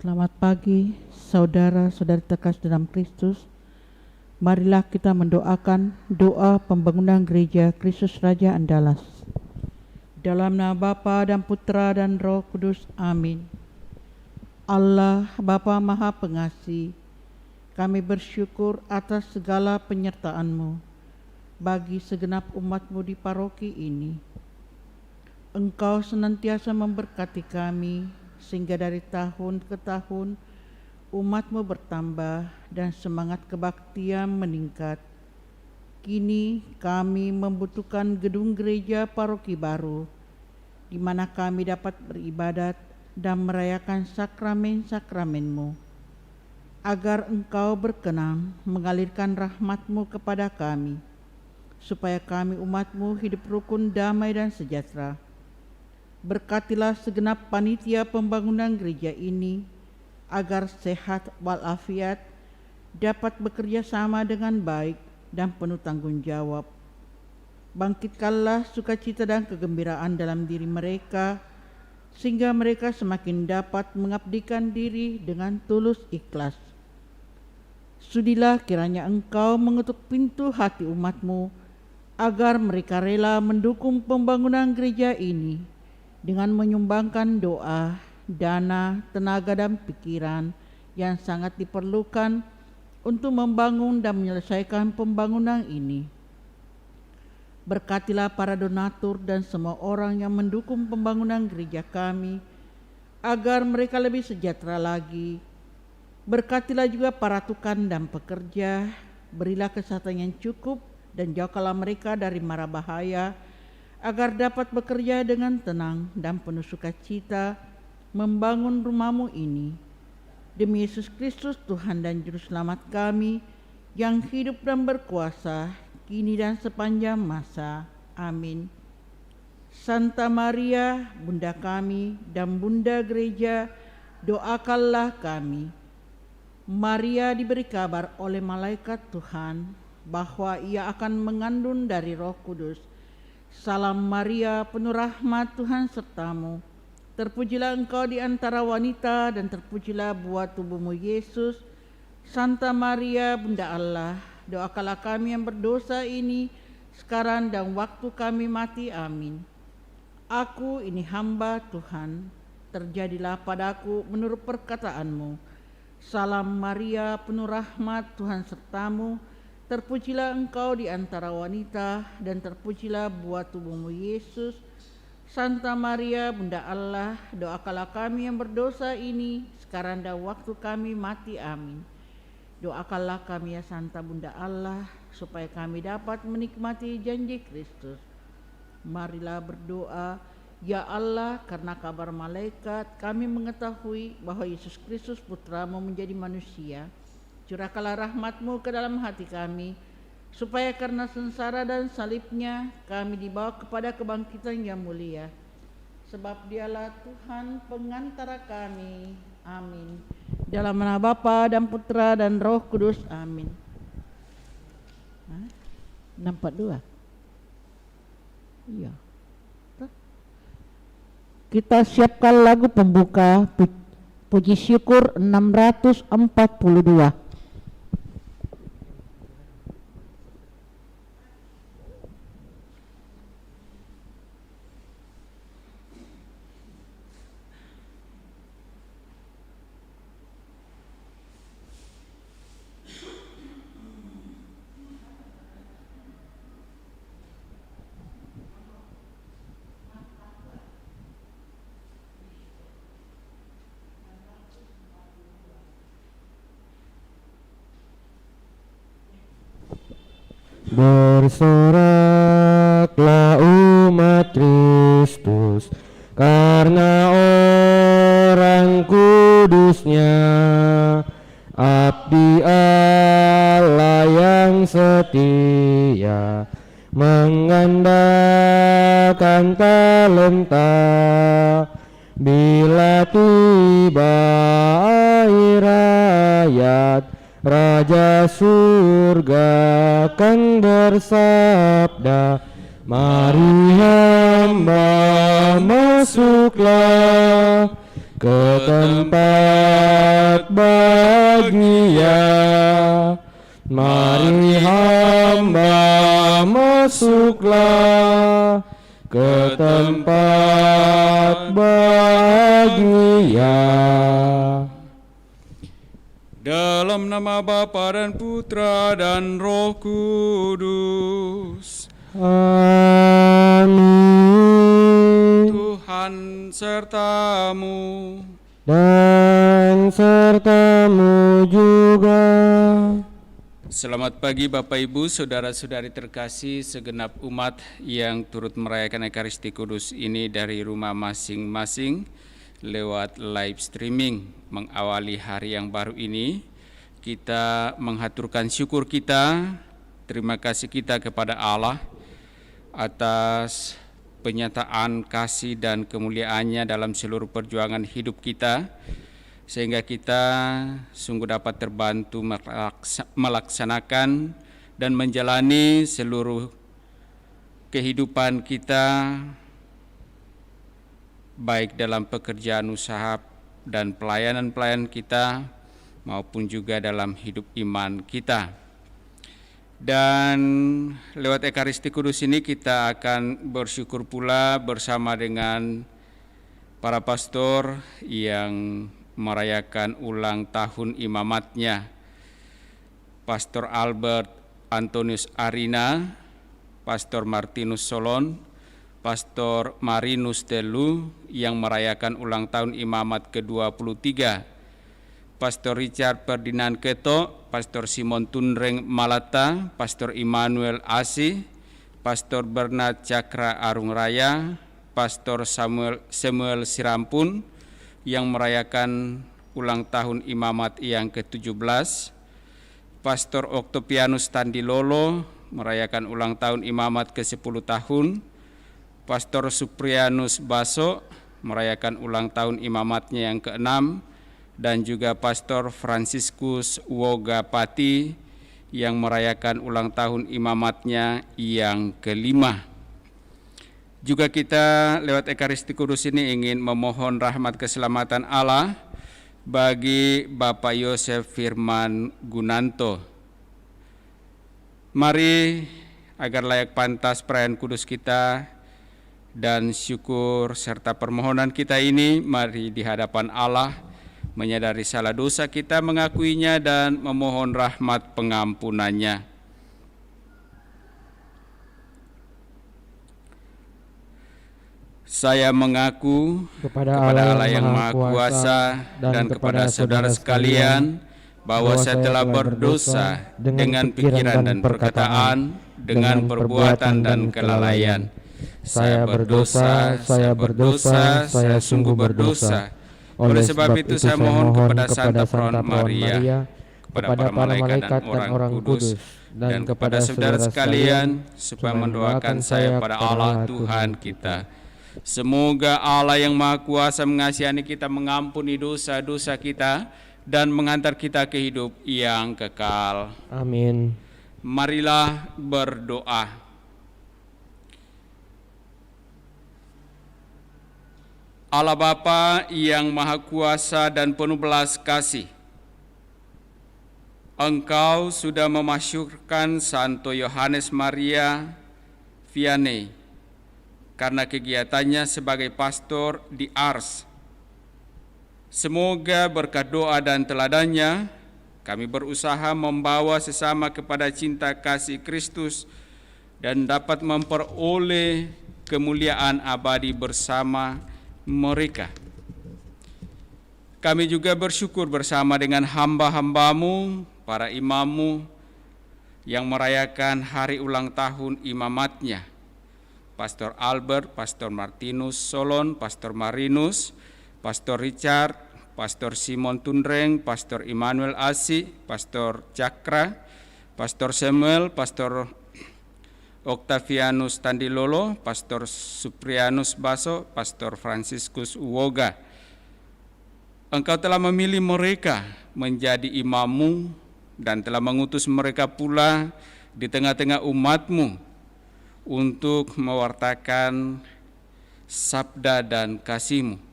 Selamat pagi, saudara-saudari terkasih dalam Kristus. Marilah kita mendoakan doa pembangunan gereja Kristus Raja Andalas. Dalam nama Bapa dan Putra dan Roh Kudus, amin. Allah Bapa Maha Pengasih, kami bersyukur atas segala penyertaan-Mu bagi segenap umat-Mu di paroki ini. Engkau senantiasa memberkati kami, sehingga dari tahun ke tahun umat-Mu bertambah dan semangat kebaktian meningkat. Kini kami membutuhkan gedung gereja paroki baru, di mana kami dapat beribadat dan merayakan sakramen-sakramen-Mu, agar Engkau berkenan mengalirkan rahmat-Mu kepada kami, supaya kami umat-Mu hidup rukun, damai dan sejahtera. Berkatilah segenap panitia pembangunan gereja ini, agar sehat walafiat, dapat bekerja sama dengan baik dan penuh tanggung jawab. Bangkitkanlah sukacita dan kegembiraan dalam diri mereka, sehingga mereka semakin dapat mengabdikan diri dengan tulus ikhlas. Sudilah kiranya Engkau mengetuk pintu hati umat-Mu, agar mereka rela mendukung pembangunan gereja ini dengan menyumbangkan doa, dana, tenaga dan pikiran yang sangat diperlukan untuk membangun dan menyelesaikan pembangunan ini. Berkatilah para donatur dan semua orang yang mendukung pembangunan gereja kami, agar mereka lebih sejahtera lagi. Berkatilah juga para tukang dan pekerja, berilah kesehatan yang cukup dan jauhkanlah mereka dari mara bahaya, agar dapat bekerja dengan tenang dan penuh sukacita membangun rumah-Mu ini. Demi Yesus Kristus, Tuhan dan Juru Selamat kami, yang hidup dan berkuasa kini dan sepanjang masa. Amin. Santa Maria, Bunda kami dan Bunda Gereja, doakanlah kami. Maria diberi kabar oleh malaikat Tuhan bahwa ia akan mengandung dari Roh Kudus. Salam Maria, penuh rahmat, Tuhan serta-Mu. Terpujilah Engkau di antara wanita dan terpujilah buah tubuh-Mu Yesus. Santa Maria, Bunda Allah, doakanlah kami yang berdosa ini sekarang dan waktu kami mati. Amin. Aku ini hamba Tuhan, terjadilah padaku menurut perkataan-Mu. Salam Maria, penuh rahmat, Tuhan serta-Mu. Terpujilah Engkau di antara wanita dan terpujilah buah tubuh-Mu Yesus. Santa Maria, Bunda Allah, doakanlah kami yang berdosa ini sekarang dan waktu kami mati. Amin. Doakanlah kami ya Santa Bunda Allah, supaya kami dapat menikmati janji Kristus. Marilah berdoa. Ya Allah, karena kabar malaikat kami mengetahui bahwa Yesus Kristus Putra-Mu menjadi manusia. Curahkanlah rahmat-Mu ke dalam hati kami, supaya karena sengsara dan salib-Nya kami dibawa kepada kebangkitan yang mulia. Sebab Dialah Tuhan pengantara kami. Amin. Dalam nama Bapa dan Putra dan Roh Kudus. Amin. 642. Iya. Kita siapkan lagu pembuka puji syukur 642. Bersoraklah umat Kristus, karena orang kudusnya, abdi Allah yang setia, mengandalkan talenta. Bila tiba akhir hayat, Raja surga kan bersabda, mari hamba masuklah ke tempat bahagia. Mari hamba masuklah ke tempat bahagia. Dalam nama Bapa dan Putra dan Roh Kudus. Amin. Tuhan sertamu. Dan sertamu juga. Selamat pagi Bapak Ibu, Saudara-saudari terkasih, segenap umat yang turut merayakan Ekaristi Kudus ini dari rumah masing-masing lewat live streaming. Mengawali hari yang baru ini, kita menghaturkan syukur kita, terima kasih kita kepada Allah atas penyataan kasih dan kemuliaannya dalam seluruh perjuangan hidup kita, sehingga kita sungguh dapat terbantu melaksanakan dan menjalani seluruh kehidupan kita, baik dalam pekerjaan usaha dan pelayanan kita, maupun juga dalam hidup iman kita. Dan lewat Ekaristi Kudus ini kita akan bersyukur pula bersama dengan para pastor yang merayakan ulang tahun imamatnya. Pastor Albert Antonius Arina, Pastor Martinus Solon, Pastor Marinus Delu yang merayakan ulang tahun imamat ke-23, Pastor Richard Ferdinand Keto, Pastor Simon Tunreng Malata, Pastor Immanuel Asi, Pastor Bernard Cakra Arung Raya, Pastor Samuel Sirampun yang merayakan ulang tahun imamat yang ke-17, Pastor Octavianus Tandilolo merayakan ulang tahun imamat ke-10 tahun, Pastor Suprianus Baso merayakan ulang tahun imamatnya yang ke-6, dan juga Pastor Franciscus Wogapati yang merayakan ulang tahun imamatnya yang ke-5. Juga kita lewat Ekaristi Kudus ini ingin memohon rahmat keselamatan Allah bagi Bapak Yosef Firman Gunanto. Mari agar layak pantas perayaan kudus kita dan syukur serta permohonan kita ini, mari di hadapan Allah menyadari salah dosa kita, mengakuinya dan memohon rahmat pengampunannya. Saya mengaku kepada Allah yang Maha Kuasa dan kepada saudara sekalian bahwa saya telah berdosa dengan pikiran dan perkataan, dengan perbuatan dan kelalaian. Saya berdosa, saya sungguh berdosa. Oleh sebab itu saya mohon kepada Santa Perawan Maria, kepada para malaikat dan orang kudus, dan kepada saudara sekalian, supaya mendoakan saya pada Allah Tuhan kita. Semoga Allah yang Maha Kuasa mengasihani kita, mengampuni dosa-dosa kita, dan mengantar kita ke hidup yang kekal. Amin. Marilah berdoa. Allah Bapa yang Maha Kuasa dan penuh belas kasih, Engkau sudah memasyurkan Santo Yohanes Maria Vianney karena kegiatannya sebagai pastor di Ars. Semoga berkat doa dan teladannya, kami berusaha membawa sesama kepada cinta kasih Kristus dan dapat memperoleh kemuliaan abadi bersama mereka. Kami juga bersyukur bersama dengan hamba-hambamu, para imammu yang merayakan hari ulang tahun imamatnya, Pastor Albert, Pastor Martinus Solon, Pastor Marinus, Pastor Richard, Pastor Simon Tunreng, Pastor Immanuel Asi, Pastor Cakra, Pastor Samuel, Pastor Octavianus Tandilolo, Pastor Suprianus Baso, Pastor Franciscus Woga. Engkau telah memilih mereka menjadi imammu dan telah mengutus mereka pula di tengah-tengah umatmu untuk mewartakan sabda dan kasih-Mu.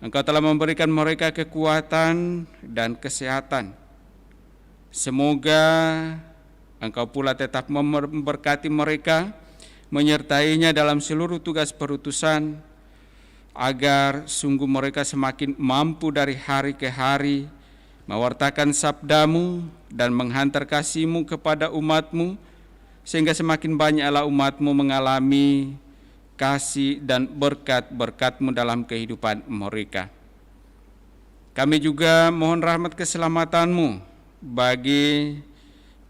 Engkau telah memberikan mereka kekuatan dan kesehatan. Semoga Engkau pula tetap memberkati mereka, menyertainya dalam seluruh tugas perutusan, agar sungguh mereka semakin mampu dari hari ke hari mewartakan sabdamu dan menghantar kasih-Mu kepada umat-Mu, sehingga semakin banyaklah umat-Mu mengalami kasih dan berkat-berkat-Mu dalam kehidupan mereka. Kami juga mohon rahmat keselamatan-Mu bagi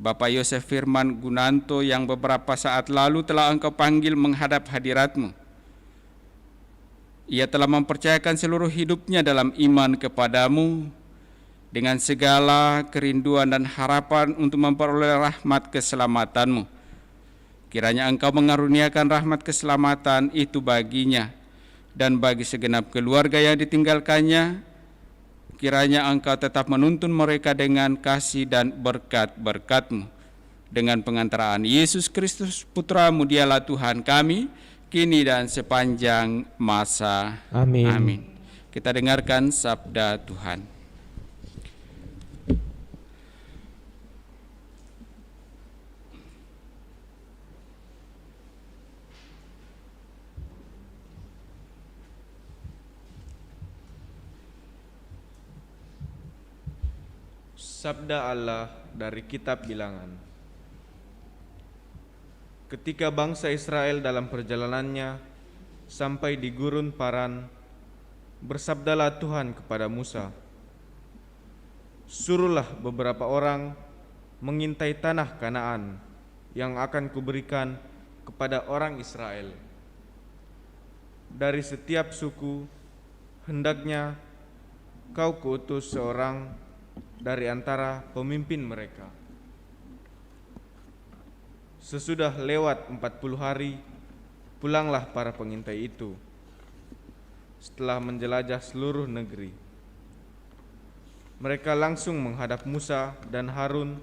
Bapak Yosef Firman Gunanto yang beberapa saat lalu telah Engkau panggil menghadap hadirat-Mu. Ia telah mempercayakan seluruh hidupnya dalam iman kepadamu dengan segala kerinduan dan harapan untuk memperoleh rahmat keselamatan-Mu. Kiranya Engkau mengaruniakan rahmat keselamatan itu baginya dan bagi segenap keluarga yang ditinggalkannya. Kiranya Engkau tetap menuntun mereka dengan kasih dan berkat-berkat-Mu. Dengan pengantaraan Yesus Kristus Putra-Mu, Dialah Tuhan kami, kini dan sepanjang masa. Amin. Amin. Kita dengarkan sabda Tuhan. Sabda Allah dari Kitab Bilangan. Ketika bangsa Israel dalam perjalanannya sampai di gurun Paran, bersabdalah Tuhan kepada Musa, "Suruhlah beberapa orang mengintai tanah Kanaan yang akan kuberikan kepada orang Israel. Dari setiap suku hendaknya kau kuutus seorang dari antara pemimpin mereka. Sesudah lewat 40 hari, pulanglah para pengintai itu setelah menjelajah seluruh negeri. Mereka langsung menghadap Musa dan Harun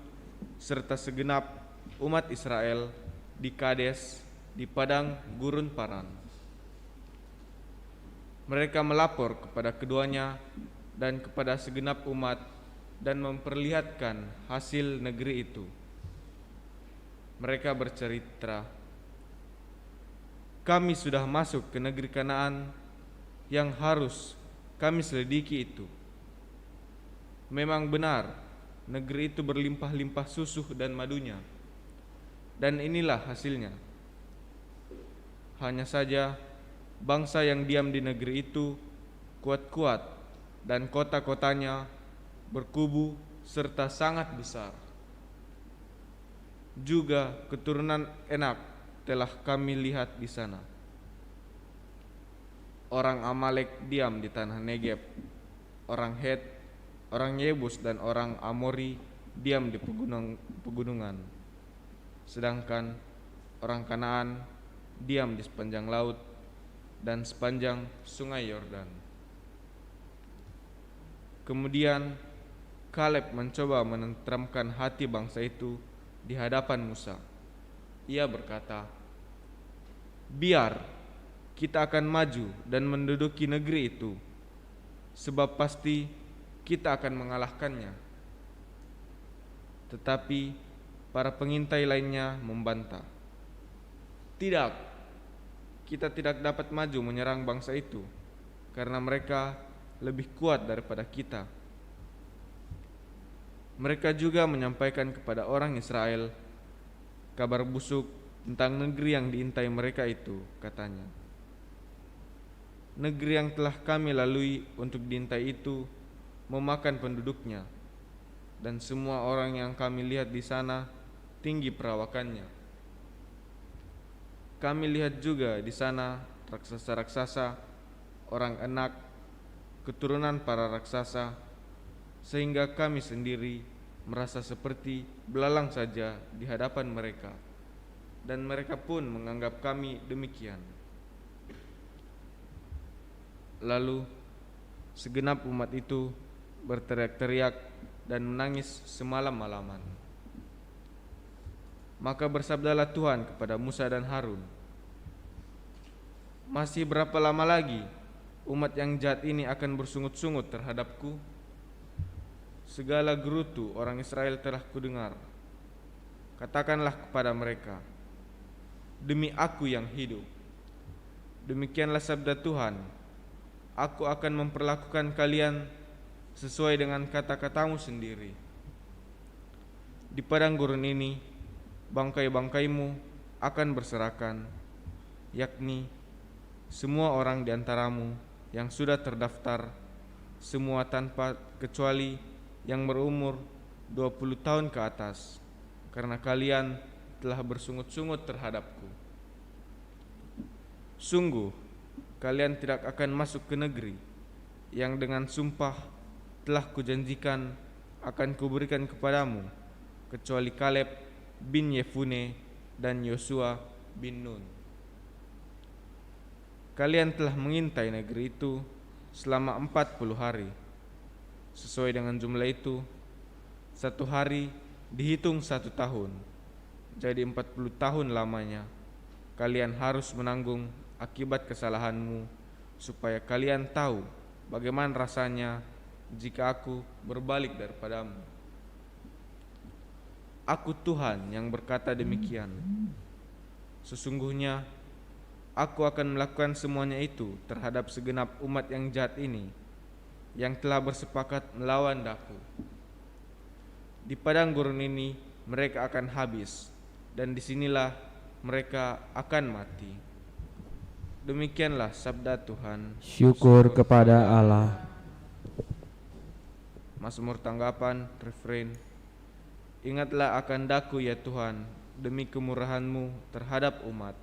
serta segenap umat Israel di Kades di padang gurun Paran. Mereka melapor kepada keduanya dan kepada segenap umat dan memperlihatkan hasil negeri itu. Mereka bercerita, "Kami sudah masuk ke negeri Kanaan yang harus kami selidiki itu. Memang benar, negeri itu berlimpah-limpah susu dan madunya, dan inilah hasilnya. Hanya saja bangsa yang diam di negeri itu kuat-kuat, dan kota-kotanya berkubu serta sangat besar. Juga keturunan Enak telah kami lihat di sana. Orang Amalek diam di tanah Negeb, orang Het, orang Yebus dan orang Amori diam di pegunungan. Sedangkan orang Kanaan diam di sepanjang laut dan sepanjang sungai Yordan." Kemudian Kaleb mencoba menenteramkan hati bangsa itu di hadapan Musa. Ia berkata, "Biar kita akan maju dan menduduki negeri itu, sebab pasti kita akan mengalahkannya." Tetapi para pengintai lainnya membantah, "Tidak, kita tidak dapat maju menyerang bangsa itu, karena mereka lebih kuat daripada kita." Mereka juga menyampaikan kepada orang Israel kabar busuk tentang negeri yang diintai mereka itu, katanya, "Negeri yang telah kami lalui untuk diintai itu memakan penduduknya, dan semua orang yang kami lihat di sana tinggi perawakannya. Kami lihat juga di sana raksasa-raksasa, orang Enak, keturunan para raksasa, sehingga kami sendiri merasa seperti belalang saja di hadapan mereka, dan mereka pun menganggap kami demikian." Lalu segenap umat itu berteriak-teriak dan menangis semalam-malaman. Maka bersabdalah Tuhan kepada Musa dan Harun, "Masih berapa lama lagi umat yang jahat ini akan bersungut-sungut terhadapku? Segala gerutu orang Israel telah kudengar. Katakanlah kepada mereka, demi aku yang hidup, demikianlah sabda Tuhan, aku akan memperlakukan kalian sesuai dengan kata-katamu sendiri. Di padang gurun ini, bangkai-bangkaimu akan berserakan, yakni semua orang di antaramu yang sudah terdaftar, semua tanpa kecuali yang berumur 20 tahun ke atas, karena kalian telah bersungut-sungut terhadapku. Sungguh, kalian tidak akan masuk ke negeri yang dengan sumpah telah kujanjikan akan kuberikan kepadamu, kecuali Kaleb bin Yefune dan Yosua bin Nun. Kalian telah mengintai negeri itu selama 40 hari. Sesuai dengan jumlah itu, 1 hari dihitung 1 tahun, jadi 40 tahun lamanya. Kalian harus menanggung akibat kesalahanmu, supaya kalian tahu bagaimana rasanya jika aku berbalik daripadamu. Aku Tuhan yang berkata demikian. Sesungguhnya aku akan melakukan semuanya itu terhadap segenap umat yang jahat ini, yang telah bersepakat melawan Daku. Di padang gurun ini mereka akan habis, dan disinilah mereka akan mati. Demikianlah sabda Tuhan. Syukur kepada Allah. Mazmur tanggapan, refrain. Ingatlah akan Daku ya Tuhan, demi kemurahan-Mu terhadap umat.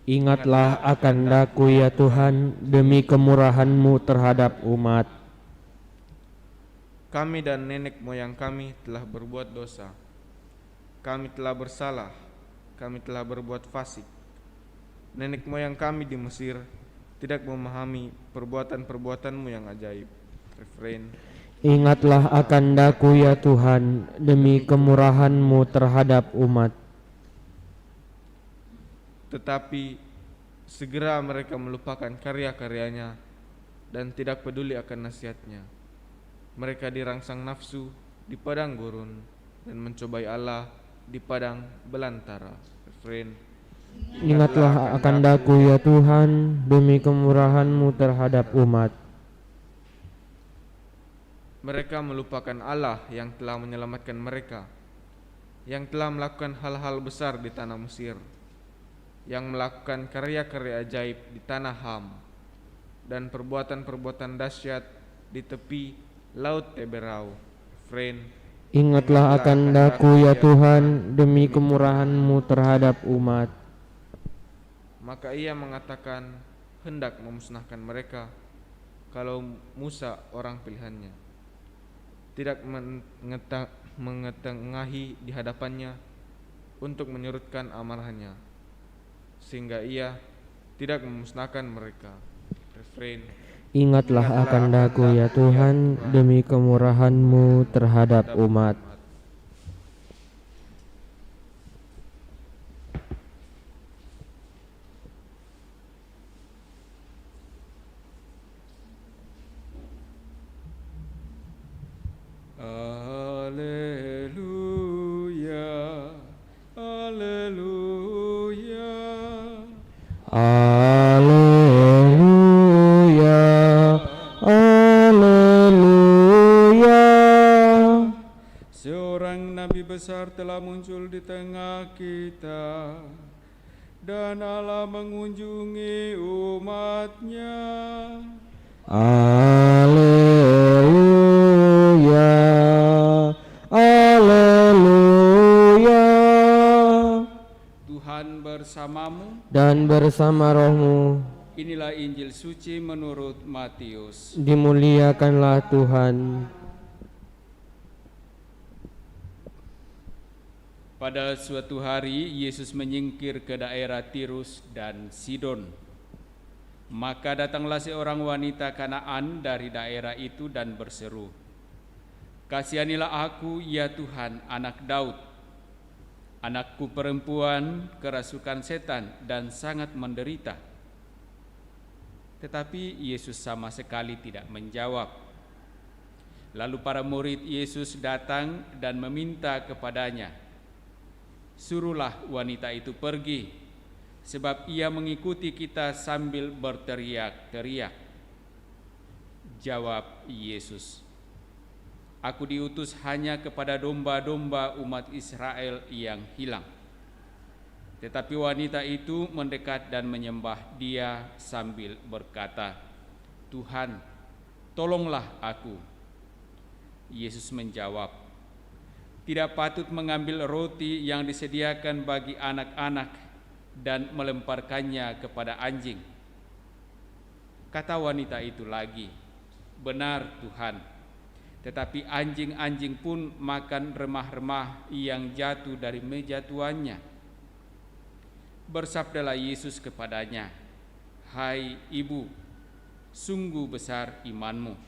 Ingatlah akan Daku ya Tuhan, demi kemurahan-Mu terhadap umat. Kami dan nenek moyang kami telah berbuat dosa. Kami telah bersalah, kami telah berbuat fasik. Nenek moyang kami di Mesir tidak memahami perbuatan-perbuatan-Mu yang ajaib. Refrain. Ingatlah akan Daku ya Tuhan, demi kemurahan-Mu terhadap umat. Tetapi segera mereka melupakan karya-karyanya dan tidak peduli akan nasihatnya. Mereka dirangsang nafsu di padang gurun dan mencobai Allah di padang belantara. Refrain. Ingatlah akan Daku ya Tuhan, demi kemurahan-Mu terhadap umat. Mereka melupakan Allah yang telah menyelamatkan mereka, yang telah melakukan hal-hal besar di tanah Mesir, yang melakukan karya-karya ajaib di tanah Ham, dan perbuatan-perbuatan dahsyat di tepi Laut Teberau. Refrain. Ingatlah akan Daku ya Tuhan, demi kemurahan-Mu terhadap umat. Maka ia mengatakan hendak memusnahkan mereka, kalau Musa orang pilihannya tidak mengetengahi di hadapannya untuk menyurutkan amarahnya, sehingga ia tidak memusnahkan mereka. Refrain. Ingatlah akan Daku ya Tuhan, demi kemurahan-Mu terhadap umat. Haleluya, haleluya. Haleluya, haleluya. Seorang nabi besar telah muncul di tengah kita, dan Allah mengunjungi umat-Nya. Haleluya, haleluya. Tuhan bersamamu. Dan bersama rohmu. Inilah Injil suci menurut Matius. Dimuliakanlah Tuhan. Pada suatu hari Yesus menyingkir ke daerah Tirus dan Sidon. Maka datanglah seorang wanita Kanaan dari daerah itu dan berseru, "Kasihanilah aku, ya Tuhan, anak Daud. Anakku perempuan kerasukan setan dan sangat menderita." Tetapi Yesus sama sekali tidak menjawab. Lalu para murid Yesus datang dan meminta kepadanya, "Suruhlah wanita itu pergi, sebab ia mengikuti kita sambil berteriak-teriak." Jawab Yesus, "Aku diutus hanya kepada domba-domba umat Israel yang hilang." Tetapi wanita itu mendekat dan menyembah Dia sambil berkata, "Tuhan, tolonglah aku." Yesus menjawab, "Tidak patut mengambil roti yang disediakan bagi anak-anak dan melemparkannya kepada anjing." Kata wanita itu lagi, "Benar Tuhan, tetapi anjing-anjing pun makan remah-remah yang jatuh dari meja tuannya." Bersabdalah Yesus kepadanya, "Hai ibu, sungguh besar imanmu.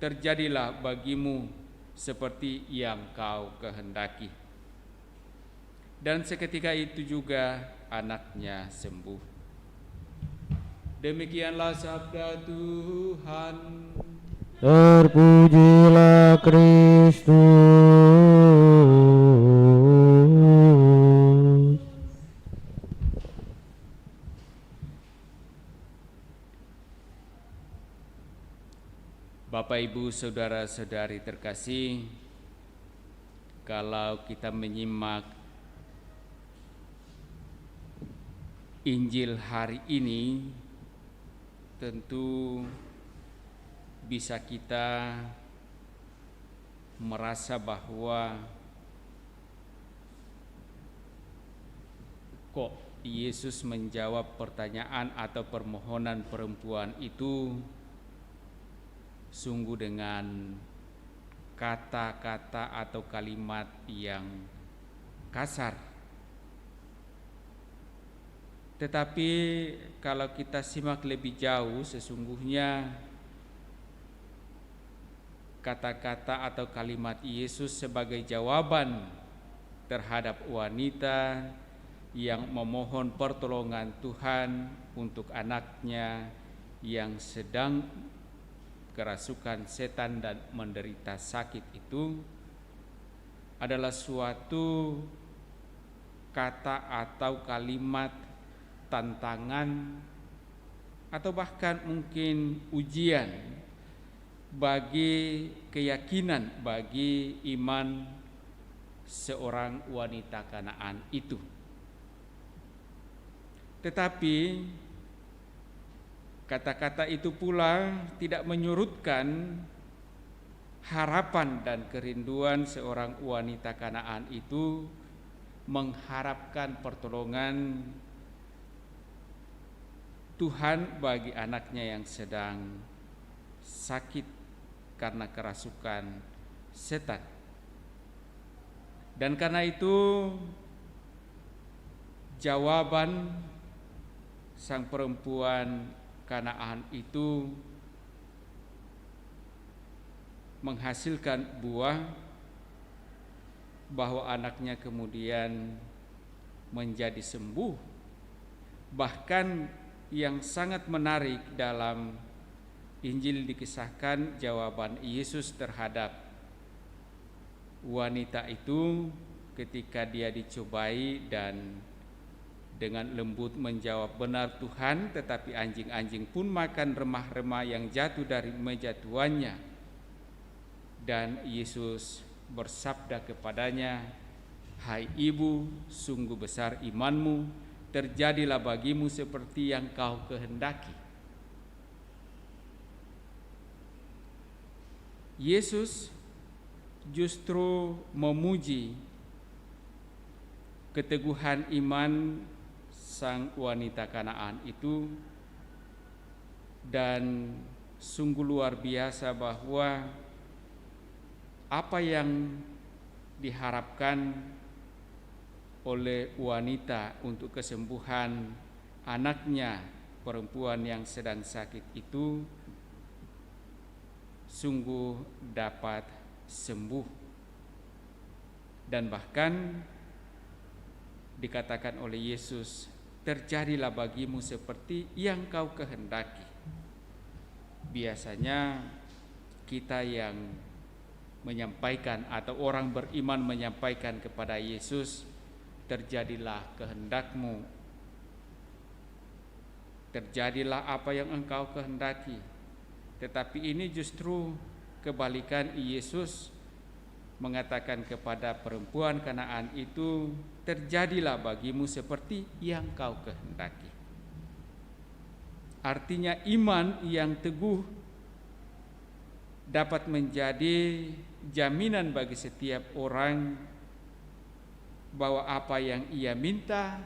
Terjadilah bagimu seperti yang kau kehendaki." Dan seketika itu juga anaknya sembuh. Demikianlah sabda Tuhan. Terpujilah Kristus. Bapak, Ibu, saudara-saudari terkasih, kalau kita menyimak Injil hari ini, tentu bisa kita merasa bahwa kok Yesus menjawab pertanyaan atau permohonan perempuan itu sungguh dengan kata-kata atau kalimat yang kasar. Tetapi kalau kita simak lebih jauh, sesungguhnya kata-kata atau kalimat Yesus sebagai jawaban terhadap wanita yang memohon pertolongan Tuhan untuk anaknya yang sedang kerasukan setan dan menderita sakit itu adalah suatu kata atau kalimat tantangan atau bahkan mungkin ujian bagi keyakinan, bagi iman seorang wanita Kanaan itu. Tetapi kata-kata itu pula tidak menyurutkan harapan dan kerinduan seorang wanita Kanaan itu mengharapkan pertolongan Tuhan bagi anaknya yang sedang sakit karena kerasukan setan. Dan karena itu jawaban sang perempuan Kanaan itu menghasilkan buah, bahwa anaknya kemudian menjadi sembuh. Bahkan yang sangat menarik dalam Injil dikisahkan jawaban Yesus terhadap wanita itu ketika dia dicobai dan dengan lembut menjawab, "Benar Tuhan, tetapi anjing-anjing pun makan remah-remah yang jatuh dari meja tuannya." Dan Yesus bersabda kepadanya, "Hai ibu, sungguh besar imanmu, terjadilah bagimu seperti yang kau kehendaki." Yesus justru memuji keteguhan iman sang wanita Kanaan itu, dan sungguh luar biasa bahwa apa yang diharapkan oleh wanita untuk kesembuhan anaknya perempuan yang sedang sakit itu sungguh dapat sembuh. Dan bahkan dikatakan oleh Yesus, terjadilah bagimu seperti yang kau kehendaki. Biasanya kita yang menyampaikan atau orang beriman menyampaikan kepada Yesus, terjadilah kehendakmu, terjadilah apa yang engkau kehendaki. Tetapi ini justru kebalikan. Yesus mengatakan kepada perempuan Kanaan itu, terjadilah bagimu seperti yang kau kehendaki. Artinya iman yang teguh dapat menjadi jaminan bagi setiap orang bahwa apa yang ia minta,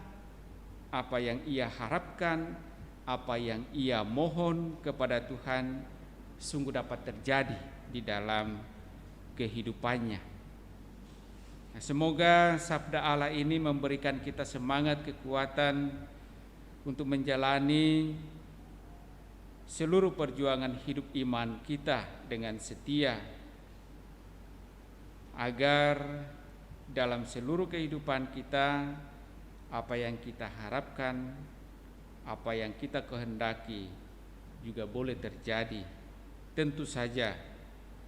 apa yang ia harapkan, apa yang ia mohon kepada Tuhan sungguh dapat terjadi di dalam kehidupannya. Nah, semoga sabda Allah ini memberikan kita semangat, kekuatan untuk menjalani seluruh perjuangan hidup iman kita dengan setia, agar dalam seluruh kehidupan kita apa yang kita harapkan, apa yang kita kehendaki juga boleh terjadi, tentu saja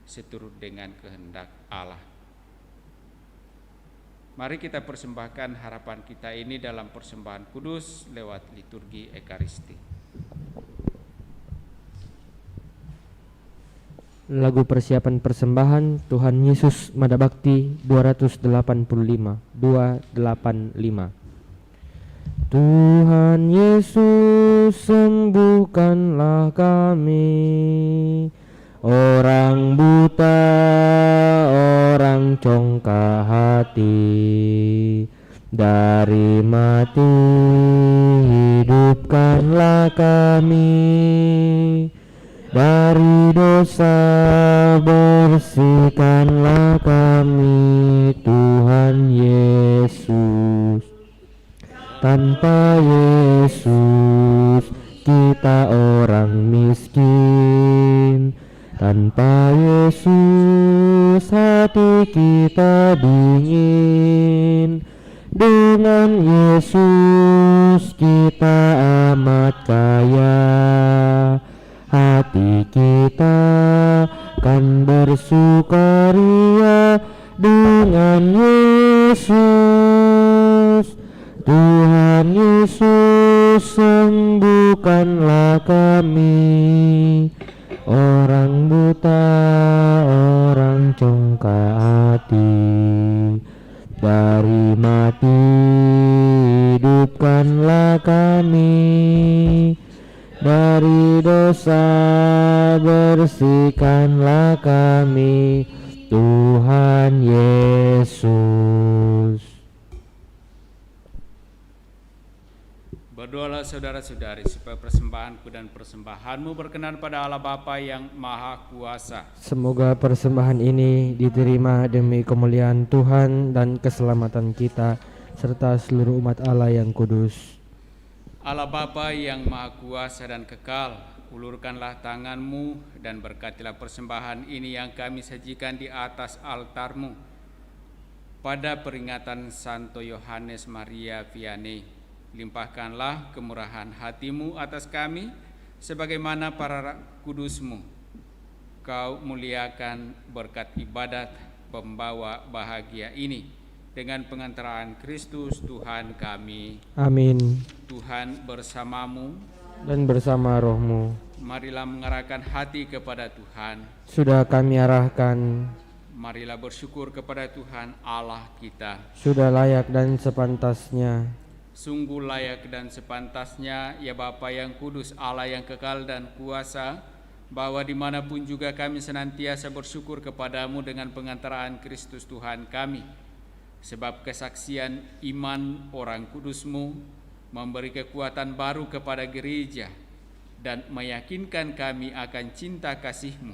seturut dengan kehendak Allah. Mari kita persembahkan harapan kita ini dalam persembahan kudus lewat liturgi Ekaristi. Lagu persiapan persembahan Tuhan Yesus Mada Bakti 285. Tuhan Yesus sembuhkanlah kami, orang buta, orang congkak hati, dari mati hidupkanlah kami, dari dosa bersihkanlah kami, Tuhan Yesus. Tanpa Yesus kita orang miskin, tanpa Yesus hati kita dingin, dengan Yesus kita amat kaya, hati kita kan bersukaria dengan Yesus. Tuhan Yesus sembuhkanlah kami, orang buta, orang congkak hati, dari mati hidupkanlah kami, dari dosa bersihkanlah kami, Tuhan Yesus. Berdoalah saudara-saudari supaya persembahanku dan persembahanmu berkenan pada Allah Bapa yang Maha Kuasa. Semoga persembahan ini diterima demi kemuliaan Tuhan dan keselamatan kita serta seluruh umat Allah yang kudus. Allah Bapa yang Maha Kuasa dan kekal, ulurkanlah tanganmu dan berkatilah persembahan ini yang kami sajikan di atas altarmu pada peringatan Santo Yohanes Maria Vianney. Limpahkanlah kemurahan hatimu atas kami, sebagaimana para kudusmu. Kau muliakan berkat ibadat pembawa bahagia ini dengan pengantaraan Kristus Tuhan kami. Amin. Tuhan bersamamu dan bersama rohmu. Marilah mengarahkan hati kepada Tuhan. Sudah kami arahkan. Marilah bersyukur kepada Tuhan Allah kita. Sudah layak dan sepantasnya. Sungguh layak dan sepantasnya, ya Bapa yang kudus, Allah yang kekal dan kuasa, bahwa dimanapun juga kami senantiasa bersyukur kepadamu dengan pengantaraan Kristus Tuhan kami. Sebab kesaksian iman orang kudusmu memberi kekuatan baru kepada gereja dan meyakinkan kami akan cinta kasihmu.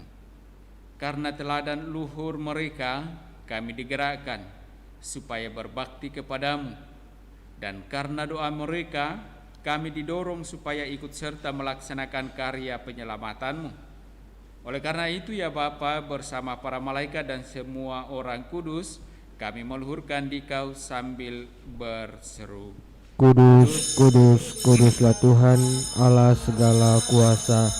Karena teladan luhur mereka, kami digerakkan supaya berbakti kepadamu. Dan karena doa mereka, kami didorong supaya ikut serta melaksanakan karya penyelamatanmu. Oleh karena itu ya Bapa, bersama para malaikat dan semua orang kudus, kami meluhurkan dikau sambil berseru. Kudus, kudus, kuduslah Tuhan Allah segala kuasa.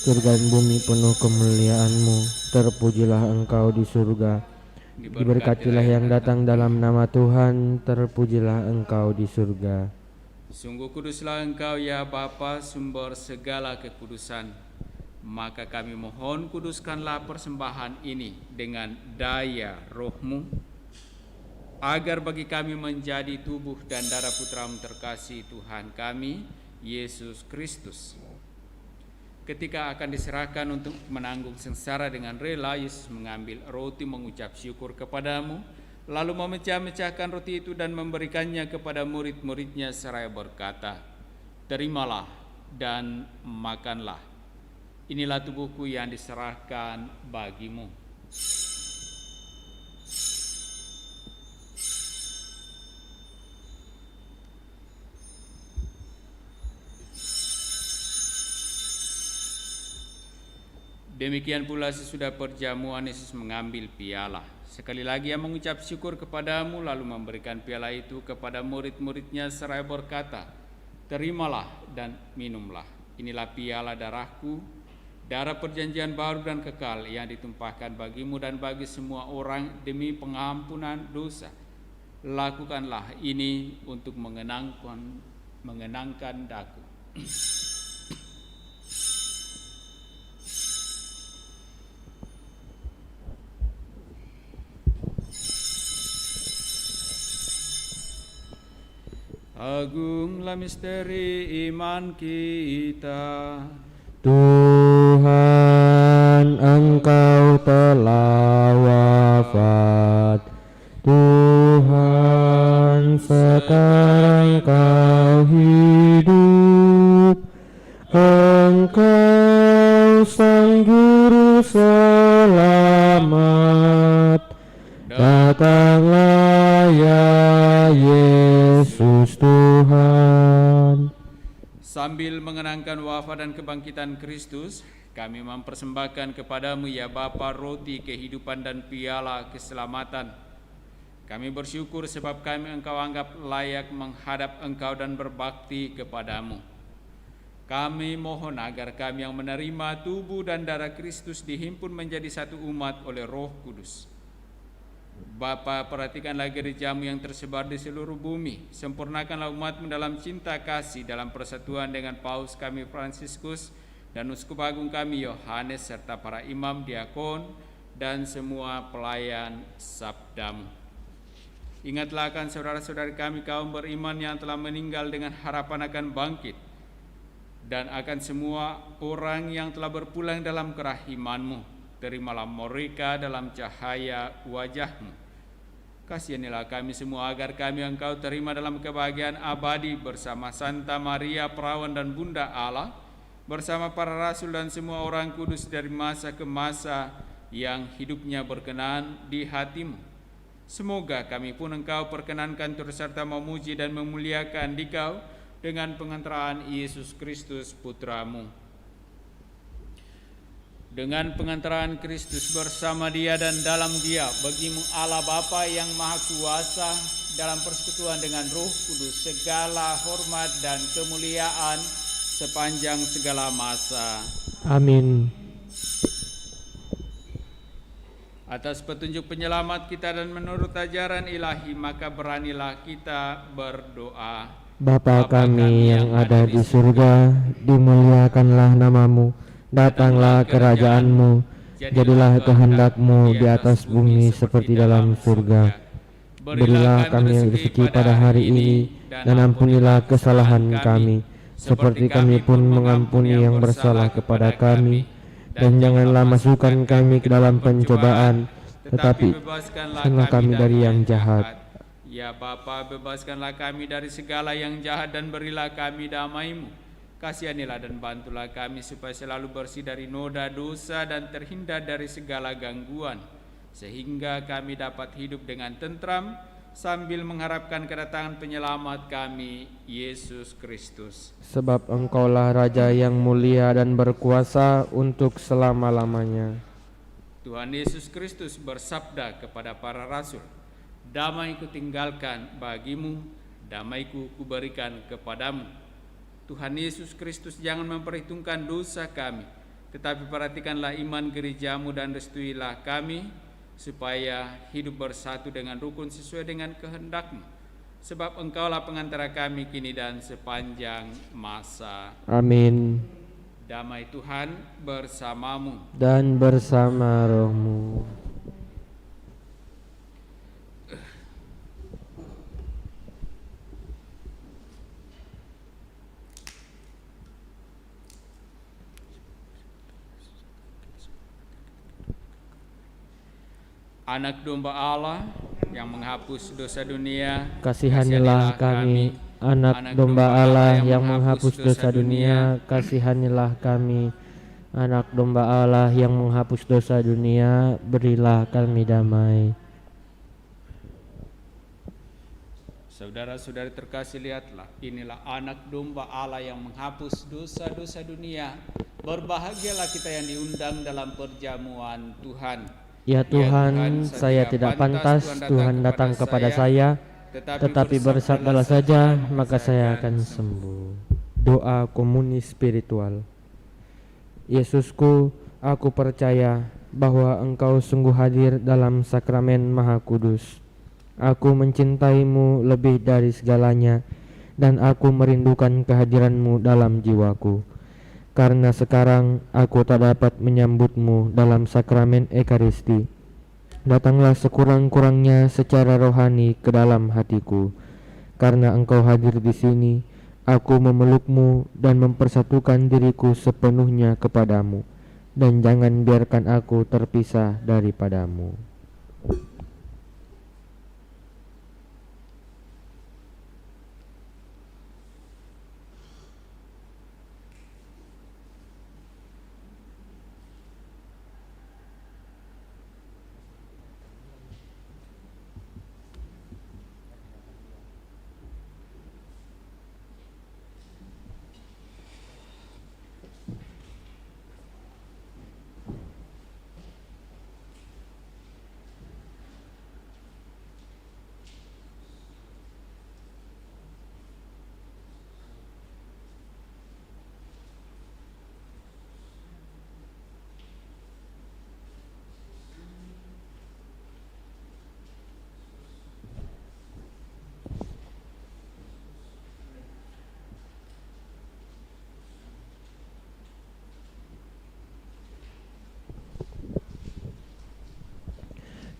Surga dan bumi penuh kemuliaan-Mu. Terpujilah Engkau di surga. Diberkatilah yang datang dalam nama Tuhan. Terpujilah Engkau di surga. Sungguh kuduslah Engkau ya Bapa, sumber segala kekudusan. Maka kami mohon, kuduskanlah persembahan ini dengan daya Roh-Mu, agar bagi kami menjadi tubuh dan darah Putra-Mu terkasih Tuhan kami, Yesus Kristus. Ketika akan diserahkan untuk menanggung sengsara dengan rela, Yesus mengambil roti, mengucap syukur kepadamu, lalu memecah-mecahkan roti itu dan memberikannya kepada murid-muridnya seraya berkata, "Terimalah dan makanlah. Inilah tubuhku yang diserahkan bagimu." Demikian pula sesudah perjamuan, Yesus mengambil piala. Sekali lagi ia mengucap syukur kepadamu, lalu memberikan piala itu kepada murid-muridnya seraya berkata, "Terimalah dan minumlah. Inilah piala darahku, darah perjanjian baru dan kekal yang ditumpahkan bagimu dan bagi semua orang demi pengampunan dosa. Lakukanlah ini untuk mengenangkan daku." Agunglah misteri iman kita. Tuhan, Engkau telah wafat. Tuhan, sekarang Kau hidup. Engkau Sang Juru Selamat. Datanglah ya Yesus Tuhan. Sambil mengenangkan wafat dan kebangkitan Kristus, kami mempersembahkan kepadamu ya Bapa roti kehidupan dan piala keselamatan. Kami bersyukur sebab kami Engkau anggap layak menghadap Engkau dan berbakti kepadamu. Kami mohon agar kami yang menerima tubuh dan darah Kristus dihimpun menjadi satu umat oleh Roh Kudus. Bapa, perhatikanlah gerejamu yang tersebar di seluruh bumi. Sempurnakanlah umatmu dalam cinta kasih, dalam persatuan dengan Paus kami Fransiskus dan Uskup Agung kami Yohanes, serta para imam, diakon, dan semua pelayan sabdamu. Ingatlah akan saudara-saudari kami kaum beriman yang telah meninggal dengan harapan akan bangkit, dan akan semua orang yang telah berpulang dalam kerahiman-Mu. Terimalah mereka dalam cahaya wajah-Mu. Kasihanilah kami semua agar kami Engkau terima dalam kebahagiaan abadi bersama Santa Maria Perawan dan Bunda Allah, bersama para rasul dan semua orang kudus dari masa ke masa yang hidupnya berkenan di hati-Mu. Semoga kami pun Engkau perkenankan turut serta memuji dan memuliakan Dikau dengan pengantaraan Yesus Kristus Putra-Mu. Dengan pengantaraan Kristus bersama Dia dan dalam Dia, bagimu Allah Bapa yang Maha Kuasa, dalam persekutuan dengan Roh Kudus, segala hormat dan kemuliaan sepanjang segala masa. Amin. Atas petunjuk penyelamat kita dan menurut ajaran ilahi, maka beranilah kita berdoa. Bapa kami yang ada di surga, dimuliakanlah nama-Mu. Datanglah kerajaan-Mu, jadilah kehendak-Mu di atas bumi seperti dalam surga. Berilah kami rezeki pada hari ini, dan ampunilah kesalahan kami, seperti kami pun mengampuni yang bersalah kepada kami. Dan janganlah masukkan kami ke dalam pencobaan, tetapi bebaskanlah kami dari yang jahat. Ya Bapa, bebaskanlah kami dari segala yang jahat dan berilah kami damai-Mu. Kasihanilah dan bantulah kami supaya selalu bersih dari noda dosa dan terhindar dari segala gangguan, sehingga kami dapat hidup dengan tentram sambil mengharapkan kedatangan penyelamat kami, Yesus Kristus. Sebab Engkaulah Raja yang mulia dan berkuasa untuk selama-lamanya. Tuhan Yesus Kristus bersabda kepada para rasul, "Damai kutinggalkan bagimu, damaiku kuberikan kepadamu. Tuhan Yesus Kristus, jangan memperhitungkan dosa kami, tetapi perhatikanlah iman gerejamu dan restuilah kami, supaya hidup bersatu dengan rukun sesuai dengan kehendak-Mu. Sebab Engkaulah pengantara kami kini dan sepanjang masa. Amin. Damai Tuhan bersamamu. Dan bersama rohmu. Anak domba Allah yang menghapus dosa dunia, Kasihanilah kami. Anak domba Allah yang menghapus dosa dunia, kasihanilah kami. Anak domba Allah yang menghapus dosa dunia, berilah kami damai. Saudara-saudari terkasih, lihatlah, inilah anak domba Allah yang menghapus dosa-dosa dunia. Berbahagialah kita yang diundang dalam perjamuan Tuhan. Ya Tuhan, saya tidak pantas Tuhan datang kepada saya, tetapi bersabdalah saja, maka saya akan sembuh. Doa komuni spiritual. Yesusku, aku percaya bahwa Engkau sungguh hadir dalam sakramen Maha Kudus. Aku mencintaimu lebih dari segalanya, dan aku merindukan kehadiranmu dalam jiwaku. Karena sekarang aku tak dapat menyambutmu dalam sakramen Ekaristi. Datanglah sekurang-kurangnya secara rohani ke dalam hatiku. Karena Engkau hadir di sini, aku memelukmu dan mempersatukan diriku sepenuhnya kepadamu. Dan jangan biarkan aku terpisah daripadamu.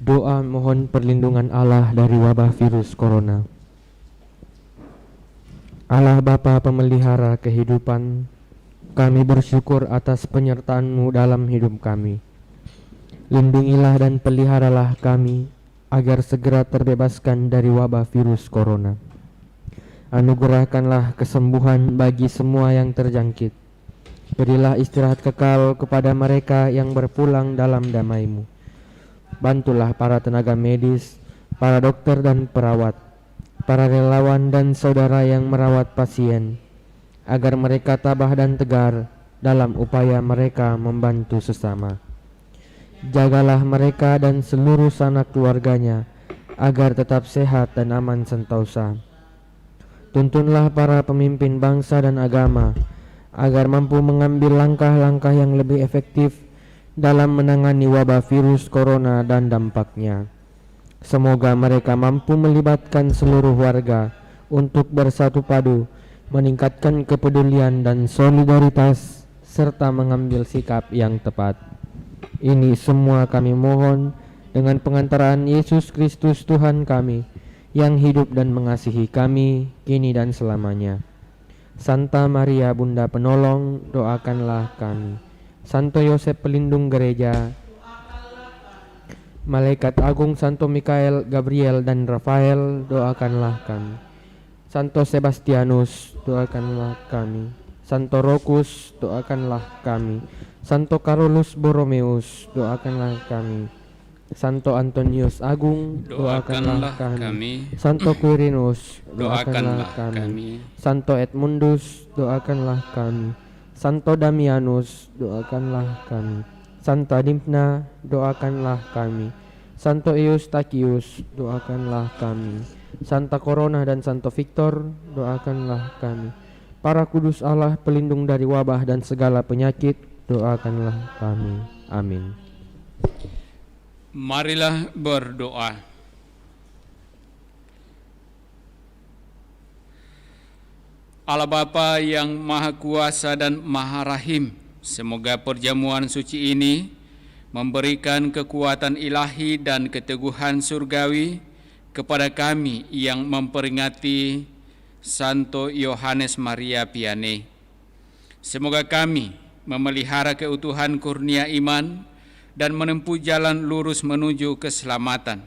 Doa mohon perlindungan Allah dari wabah virus corona. Allah Bapa pemelihara kehidupan, kami bersyukur atas penyertaan-Mu dalam hidup kami. Lindungilah dan peliharalah kami agar segera terbebaskan dari wabah virus corona. Anugerahkanlah kesembuhan bagi semua yang terjangkit. Berilah istirahat kekal kepada mereka yang berpulang dalam damai-Mu. Bantulah para tenaga medis, para dokter dan perawat, para relawan dan saudara yang merawat pasien, agar mereka tabah dan tegar dalam upaya mereka membantu sesama. Jagalah mereka dan seluruh sanak keluarganya, agar tetap sehat dan aman sentosa. Tuntunlah para pemimpin bangsa dan agama, agar mampu mengambil langkah-langkah yang lebih efektif dalam menangani wabah virus corona dan dampaknya. Semoga mereka mampu melibatkan seluruh warga untuk bersatu padu, meningkatkan kepedulian dan solidaritas, serta mengambil sikap yang tepat. Ini semua kami mohon dengan pengantaraan Yesus Kristus Tuhan kami, yang hidup dan mengasihi kami kini dan selamanya. Santa Maria Bunda Penolong, doakanlah kami. Santo Yosef pelindung gereja, Malaikat Agung Santo Mikael, Gabriel dan Rafael, doakanlah kami. Santo Sebastianus, doakanlah kami. Santo Rokus, doakanlah kami. Santo Carolus Borromeus, doakanlah kami. Santo Antonius Agung, doakanlah kami. Santo Quirinus, doakanlah kami. Santo Edmundus, doakanlah kami. Santo Damianus, doakanlah kami. Santa Dimna, doakanlah kami. Santo Eustachius, doakanlah kami. Santa Corona dan Santo Victor, doakanlah kami. Para kudus Allah, pelindung dari wabah dan segala penyakit, doakanlah kami. Amin. Marilah berdoa. Allah Bapa yang Maha Kuasa dan Maha Rahim, semoga perjamuan suci ini memberikan kekuatan ilahi dan keteguhan surgawi kepada kami yang memperingati Santo Yohanes Maria Vianney. Semoga kami memelihara keutuhan kurnia iman dan menempuh jalan lurus menuju keselamatan.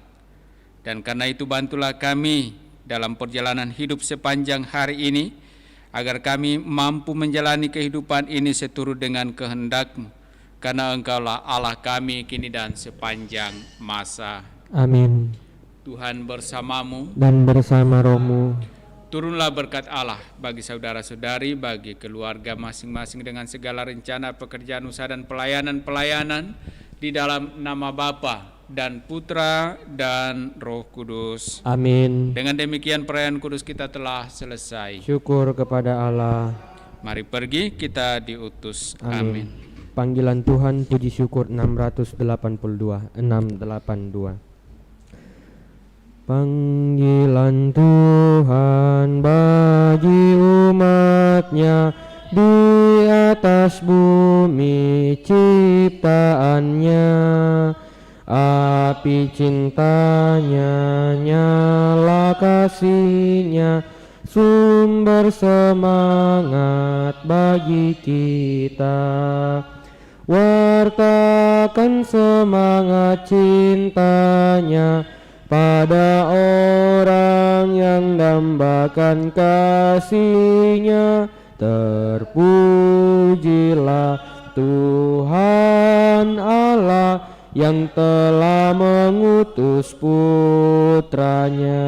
Dan karena itu bantulah kami dalam perjalanan hidup sepanjang hari ini, agar kami mampu menjalani kehidupan ini seturut dengan kehendak-Mu, karena Engkaulah Allah kami kini dan sepanjang masa. Amin. Tuhan bersamamu Dan bersama rohmu. Turunlah berkat Allah bagi saudara-saudari, bagi keluarga masing-masing dengan segala rencana, pekerjaan, usaha, dan pelayanan di dalam nama Bapa dan Putra dan Roh Kudus. Amin. Dengan demikian perayaan kudus kita telah selesai. Syukur kepada Allah. Mari pergi, kita diutus. Amin. Panggilan Tuhan, puji syukur 682. Panggilan Tuhan bagi umat-Nya di atas bumi ciptaannya. Api cintanya, nyala kasih-Nya, sumber semangat bagi kita. Wartakan semangat cintanya pada orang yang dambakan kasih-Nya. Terpujilah Tuhan Allah yang telah mengutus putranya.